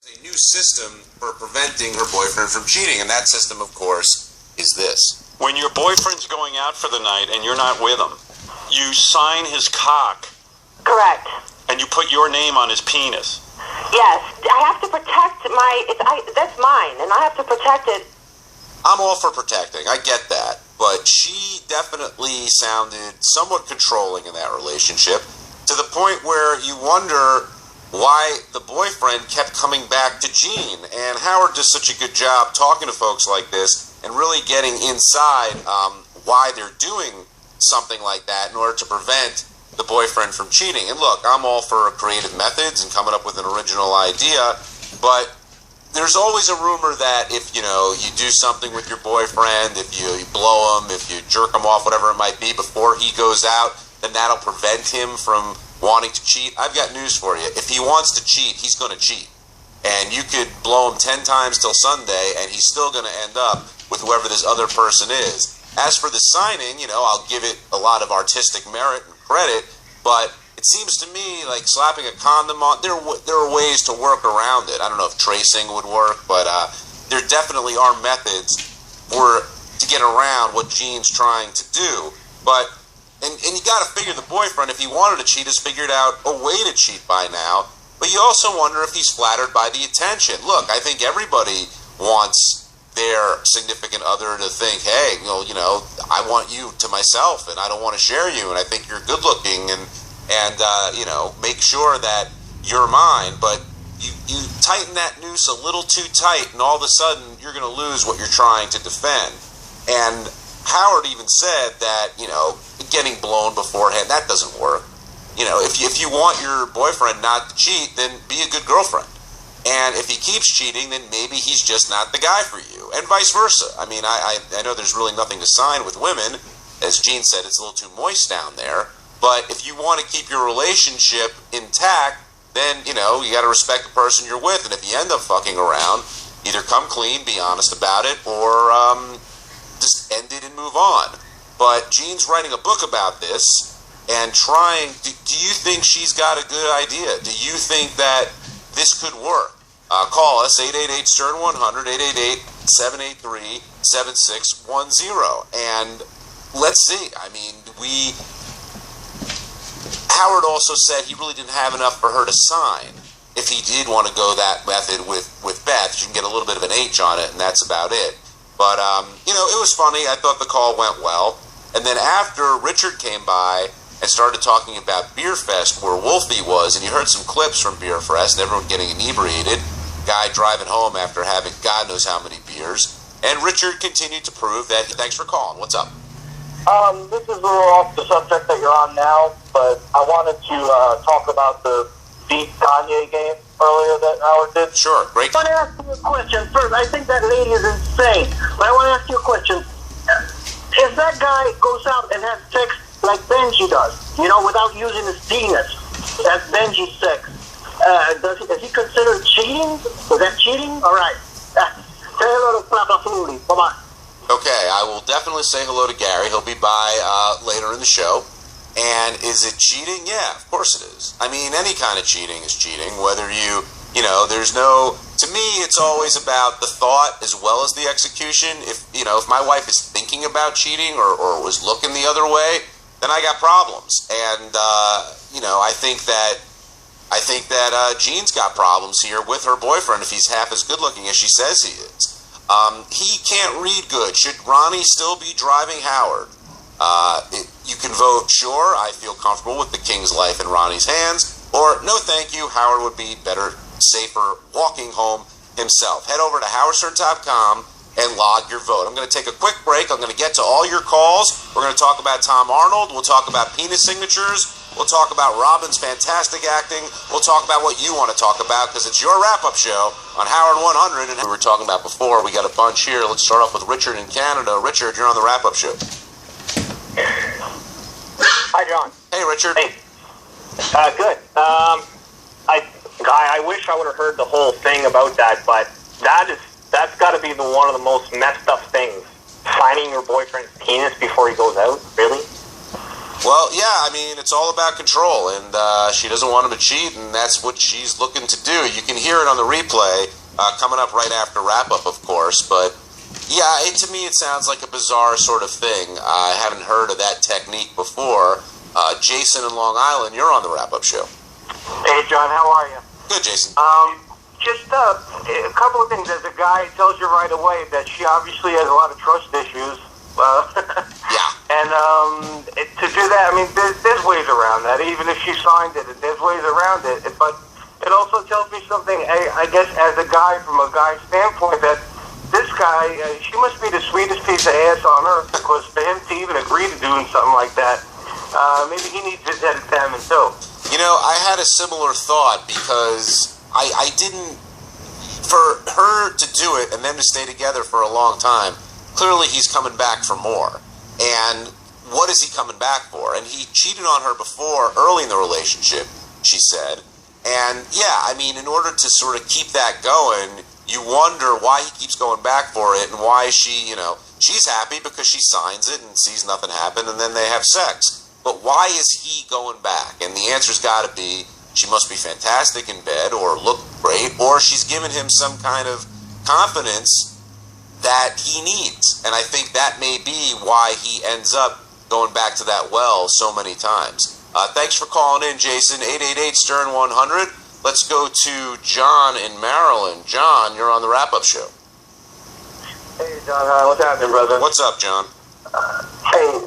a new system for preventing her boyfriend from cheating, and that system, of course, is this. When your boyfriend's going out for the night and you're not with him, you sign his cock. Correct. And you put your name on his penis. Yes, I have to protect that's mine, and I have to protect it. I'm all for protecting, I get that, but she definitely sounded somewhat controlling in that relationship, to the point where you wonder why the boyfriend kept coming back to Jean. And Howard does such a good job talking to folks like this and really getting inside why they're doing something like that in order to prevent the boyfriend from cheating. And look, I'm all for creative methods and coming up with an original idea, but there's always a rumor that if, you do something with your boyfriend, if you blow him, if you jerk him off, whatever it might be, before he goes out, then that'll prevent him from wanting to cheat. I've got news for you. If he wants to cheat, he's going to cheat. And you could blow him 10 times till Sunday, and he's still going to end up with whoever this other person is. As for the signing, I'll give it a lot of artistic merit and credit, but it seems to me like slapping a condom on, there are ways to work around it. I don't know if tracing would work, but there definitely are methods to get around what Jean's trying to do. But and you got to figure the boyfriend, if he wanted to cheat, has figured out a way to cheat by now. But you also wonder if he's flattered by the attention. Look, I think everybody wants their significant other to think, hey, I want you to myself, and I don't want to share you, and I think you're good looking, and make sure that you're mine. But you tighten that noose a little too tight, and all of a sudden you're going to lose what you're trying to defend. And Howard even said that, getting blown beforehand, that doesn't work. If you want your boyfriend not to cheat, then be a good girlfriend. And if he keeps cheating, then maybe he's just not the guy for you, and vice versa. I mean, I know there's really nothing to sign with women. As Jean said, it's a little too moist down there. But if you want to keep your relationship intact, then, you got to respect the person you're with. And if you end up fucking around, either come clean, be honest about it, or just end it and move on. But Jean's writing a book about this and trying. Do you think she's got a good idea? Do you think that this could work? Call us, 888-STERN-100, 888-783-7610. And let's see. I mean, Howard also said he really didn't have enough for her to sign. If he did want to go that method with Beth, she can get a little bit of an H on it, and that's about it. But, it was funny. I thought the call went well. And then after Richard came by and started talking about Beer Fest, where Wolfie was, and you heard some clips from Beer Fest, and everyone getting inebriated, guy driving home after having God knows how many beers, and Richard continued to prove that. Thanks for calling. What's up? This is a little off the subject that you're on now, but I wanted to talk about the Beat Kanye game earlier that Howard did. Sure, great. I want to ask you a question first. I think that lady is insane, but I want to ask you a question. If that guy goes out and has sex like Benji does, without using his penis, that's Benji sex, is he considered cheating? Was that cheating? All right. Say hello to Papa Fluli. Bye-bye. Okay, I will definitely say hello to Gary. He'll be by later in the show. And is it cheating? Yeah, of course it is. I mean, any kind of cheating is cheating. Whether there's no... To me, it's always about the thought as well as the execution. If my wife is thinking about cheating or was looking the other way, then I got problems. And, I think that Jean's got problems here with her boyfriend if he's half as good looking as she says he is. He can't read good. Should Ronnie still be driving Howard? You can vote, sure, I feel comfortable with the king's life in Ronnie's hands, or no thank you, Howard would be better, safer, walking home himself. Head over to howardstern.com and log your vote. I'm going to take a quick break. I'm going to get to all your calls. We're going to talk about Tom Arnold. We'll talk about penis signatures. We'll talk about Robin's fantastic acting. We'll talk about what you want to talk about, because it's your wrap-up show on Howard 100. And we were talking about before. We got a bunch here. Let's start off with Richard in Canada. Richard, you're on the wrap-up show. Hi, John. Hey, Richard. Hey. Good. I wish I would have heard the whole thing about that, but that's got to be one of the most messed up things. Signing your boyfriend's penis before he goes out, really? Well, yeah, I mean, it's all about control, and she doesn't want him to cheat, and that's what she's looking to do. You can hear it on the replay coming up right after wrap-up, of course, but yeah, to me it sounds like a bizarre sort of thing. I haven't heard of that technique before. Jason in Long Island, you're on the wrap-up show. Hey, John, how are you? Good, Jason. Just a couple of things. As a guy, it tells you right away that she obviously has a lot of trust issues. Yeah. And to do that, I mean, there's ways around that. Even if she signed it, there's ways around it. But it also tells me something, I guess, as a guy, from a guy's standpoint, that this guy, she must be the sweetest piece of ass on earth, because for him to even agree to doing something like that, maybe he needs his head examined too. You know, I had a similar thought, because I didn't, for her to do it and them to stay together for a long time, clearly he's coming back for more. And what is he coming back for? And he cheated on her before, early in the relationship, she said. And yeah, I mean, in order to sort of keep that going, you wonder why he keeps going back for it, and why she, you know, she's happy because she signs it and sees nothing happen, and then they have sex. But why is he going back? And the answer's got to be, she must be fantastic in bed, or look great, or she's given him some kind of confidence that he needs. And I think that may be why he ends up going back to that well so many times. Thanks for calling in, Jason. 888-STERN-100. Let's go to John in Maryland. John, you're on the wrap-up show. Hey, John, what's happening, brother? What's up, John? Hey,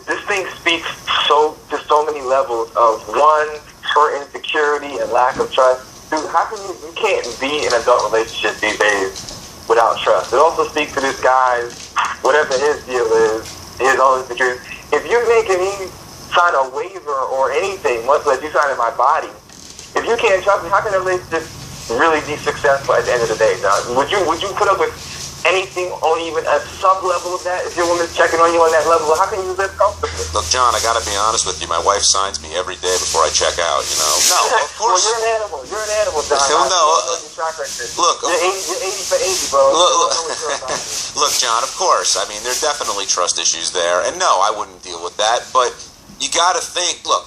this thing speaks to so many levels of, one, her insecurity and lack of trust. Dude, how can you can't be in an adult relationship these days without trust. It also speaks to this guy's, whatever his deal is, his own insecurity. If you're making me sign a waiver or anything, much less you sign in my body, if you can't trust me, how can a relationship really be successful at the end of the day, John? Would you put up with anything on even a sub-level of that? If your woman's checking on you on that level, how can you live comfortably? Look, John, I got to be honest with you. My wife signs me every day before I check out, you know. No, of course. Well, you're an animal. You're an animal, John. Look, you're 80 for 80, bro. Look, John, of course. I mean, there are definitely trust issues there. And no, I wouldn't deal with that. But you got to think, look,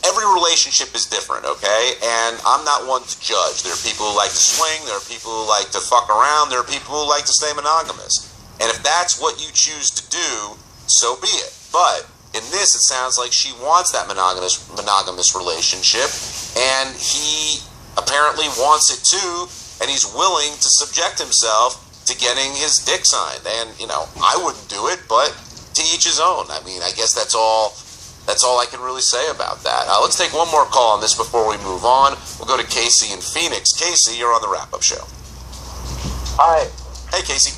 every relationship is different, okay? And I'm not one to judge. There are people who like to swing. There are people who like to fuck around. There are people who like to stay monogamous. And if that's what you choose to do, so be it. But in this, it sounds like she wants that monogamous relationship, and he apparently wants it too, and he's willing to subject himself to getting his dick signed. And, you know, I wouldn't do it, but to each his own. I mean, I guess that's all I can really say about that. Let's take one more call on this before we move on. We'll go to Casey in Phoenix. Casey, you're on the wrap-up show. Hi. Hey, Casey.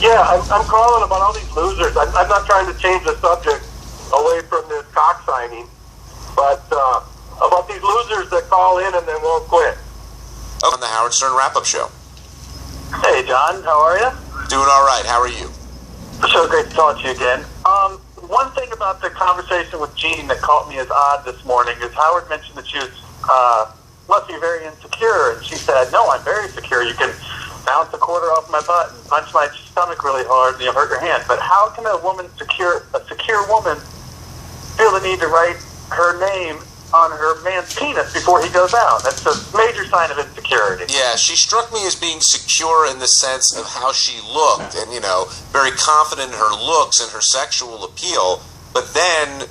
Yeah, I'm calling about all these losers. I'm not trying to change the subject away from this cock signing, but about these losers that call in and then won't quit. On the Howard Stern wrap-up show. Hey, John, how are you? Doing all right. How are you? So great to talk to you again. One thing about the conversation with Jean that caught me as odd this morning is Howard mentioned that she was, must be very insecure, and she said, no, I'm very secure. You can bounce a quarter off my butt and punch my stomach really hard and you'll hurt your hand. But how can a secure woman feel the need to write her name on her man's penis before he goes out? That's a major sign of insecurity. Yeah, she struck me as being secure in the sense of how she looked, and, you know, very confident in her looks and her sexual appeal. But then,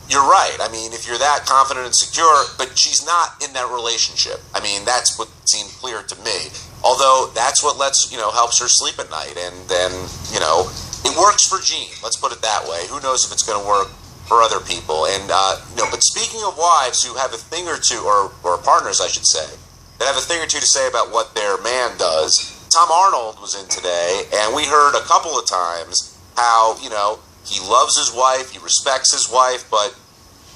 you're right. I mean, if you're that confident and secure, but she's not in that relationship. I mean, that's what seemed clear to me. Although, that's what helps her sleep at night. And then, you know, it works for Jean. Let's put it that way. Who knows if it's going to work for other people. And, but speaking of wives who have a thing or two, or partners, I should say, that have a thing or two to say about what their man does, Tom Arnold was in today, and we heard a couple of times how, you know, he loves his wife, he respects his wife, but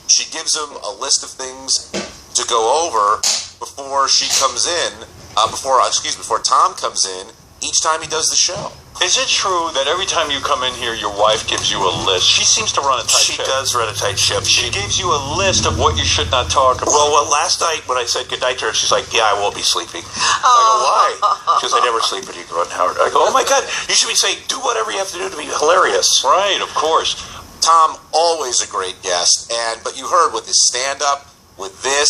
she gives him a list of things to go over before she comes in, before Tom comes in, each time he does the show. Is it true that every time you come in here, your wife gives you a list? She seems to run a tight ship. She does run a tight ship. She gives you a list of what you should not talk about. Well, last night when I said goodnight to her, she's like, yeah, I will be sleeping. I go, why? She goes, I never sleep when you go in, Howard. I go, oh my God, you should be saying, do whatever you have to do to be hilarious. Right, of course. Tom, always a great guest, but you heard with his stand-up, with this,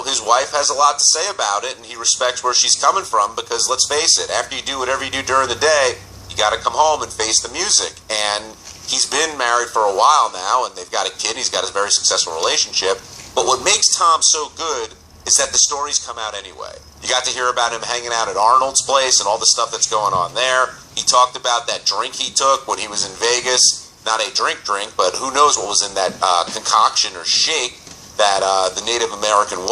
his wife has a lot to say about it, and he respects where she's coming from, because let's face it, after you do whatever you do during the day, you got to come home and face the music. And he's been married for a while now, and they've got a kid. He's got a very successful relationship. But what makes Tom so good is that the stories come out anyway. You got to hear about him hanging out at Arnold's place and all the stuff that's going on there. He talked about that drink he took when he was in Vegas. Not a drink, but who knows what was in that concoction or shake that the Native American woman